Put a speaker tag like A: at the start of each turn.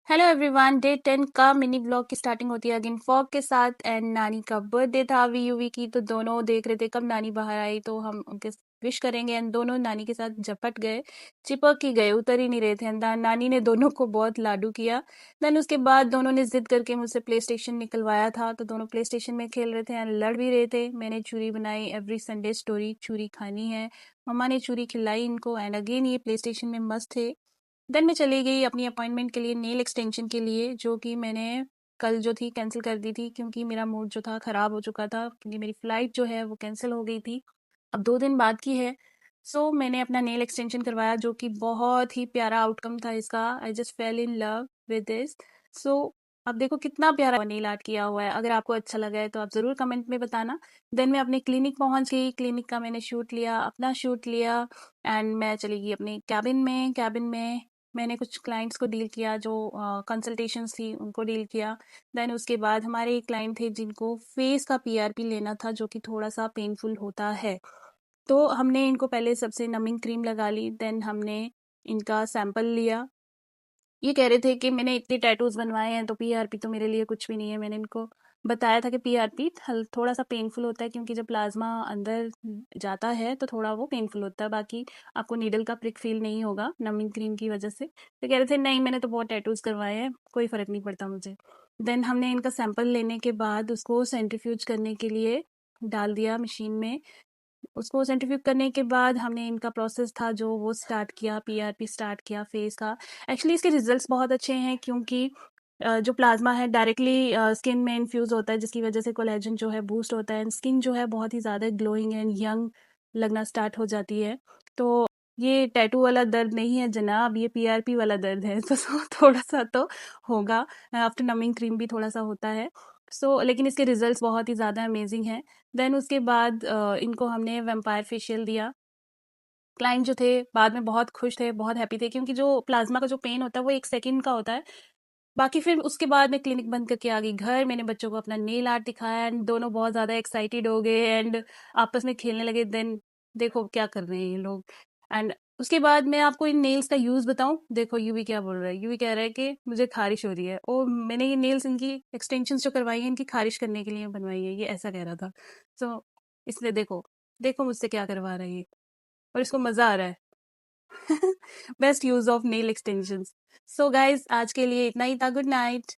A: Hello everyone, day 10 का mini blog की starting होती है अगेन फॉग के साथ। एंड नानी का बर्थडे था अभी यूवी की, तो दोनों देख रहे थे कब नानी बाहर आई तो हम उनके विश करेंगे। एंड दोनों नानी के साथ झपट गए, चिपक ही गए, उतर ही नहीं रहे थे। एंड नानी ने दोनों को बहुत लाडू किया। देन उसके बाद दोनों ने जिद करके मुझसे प्ले स्टेशन निकलवाया था, तो दोनों प्ले स्टेशन में खेल रहे थे एंड लड़ भी रहे थे। मैंने चूरी बनाई, एवरी संडे स्टोरी, चूरी खानी है। मम्मा ने चूरी खिलाई इनको एंड अगेन ये प्ले स्टेशन में मस्त थे। देन मैं चली गई अपनी अपॉइंटमेंट के लिए, नेल एक्सटेंशन के लिए, जो कि मैंने कल जो थी कैंसिल कर दी थी क्योंकि मेरा मूड जो था ख़राब हो चुका था, क्योंकि मेरी फ़्लाइट जो है वो कैंसिल हो गई थी। अब 2 दिन बाद की है। सो मैंने अपना नेल एक्सटेंशन करवाया, जो कि बहुत ही प्यारा आउटकम था इसका। I just fell in love with this. So अब देखो कितना प्यारा नेल आर्ट किया हुआ है। अगर आपको अच्छा लगा है तो आप ज़रूर कमेंट में बताना। देन मैं अपने क्लिनिक पहुंच गई, क्लिनिक का मैंने शूट लिया, अपना शूट लिया। एंड मैं चली गई अपने कैबिन में मैंने कुछ क्लाइंट्स को डील किया, जो कंसल्टेशंस थी उनको डील किया। देन उसके बाद हमारे एक क्लाइंट थे जिनको फेस का पीआरपी लेना था, जो कि थोड़ा सा पेनफुल होता है। तो हमने इनको पहले सबसे नमिंग क्रीम लगा ली। देन हमने इनका सैंपल लिया। ये कह रहे थे कि मैंने इतने टैटूज बनवाए हैं तो पीआरपी तो मेरे लिए कुछ भी नहीं है। मैंने इनको बताया था कि पीआरपी थोड़ा सा पेनफुल होता है, क्योंकि जब प्लाज्मा अंदर जाता है तो थोड़ा वो पेनफुल होता है, बाकी आपको नीडल का प्रिक फील नहीं होगा नमिंग क्रीम की वजह से। तो कह रहे थे नहीं, मैंने तो बहुत टैटूज करवाए हैं, कोई फ़र्क नहीं पड़ता मुझे। देन हमने इनका सैंपल लेने के बाद उसको सेंट्रीफ्यूज करने के लिए डाल दिया मशीन में। उसको सेंट्रीफ्यूज करने के बाद हमने इनका प्रोसेस था जो वो स्टार्ट किया, पीआरपी स्टार्ट किया फेस का। एक्चुअली इसके रिजल्ट्स बहुत अच्छे हैं, क्योंकि जो प्लाज्मा है डायरेक्टली स्किन में इन्फ्यूज़ होता है, जिसकी वजह से कोलेजन जो है बूस्ट होता है एंड स्किन जो है बहुत ही ज़्यादा ग्लोइंग एंड यंग लगना स्टार्ट हो जाती है। तो ये टैटू वाला दर्द नहीं है जनाब, ये पीआरपी वाला दर्द है। तो थोड़ा सा तो होगा, आफ्टर नमिंग क्रीम भी थोड़ा सा होता है। लेकिन इसके रिजल्ट्स बहुत ही ज़्यादा अमेजिंग हैं। देन उसके बाद इनको हमने वेम्पायर फेशियल दिया। क्लाइंट जो थे बाद में बहुत खुश थे, बहुत हैप्पी थे, क्योंकि जो प्लाज्मा का जो पेन होता है वो 1 सेकंड का होता है। बाकी फिर उसके बाद मैं क्लिनिक बंद करके आ गई घर। मैंने बच्चों को अपना नेल आर्ट दिखाया एंड दोनों बहुत ज़्यादा एक्साइटेड हो गए एंड आपस में खेलने लगे। देन देखो क्या कर रहे हैं ये लोग। एंड उसके बाद मैं आपको इन नेल्स का यूज़ बताऊं। देखो यूवी क्या बोल रहा है, यूवी कह रहा है कि मुझे खारिश हो रही है, और मैंने ये नेल्स इनकी एक्सटेंशन जो करवाई है इनकी खारिश करने के लिए बनवाई है, ये ऐसा कह रहा था। सो इसलिए देखो देखो मुझसे क्या करवा रहा है ये, और इसको मज़ा आ रहा है। Best use of nail extensions. So guys आज के लिए इतना ही था। Good night.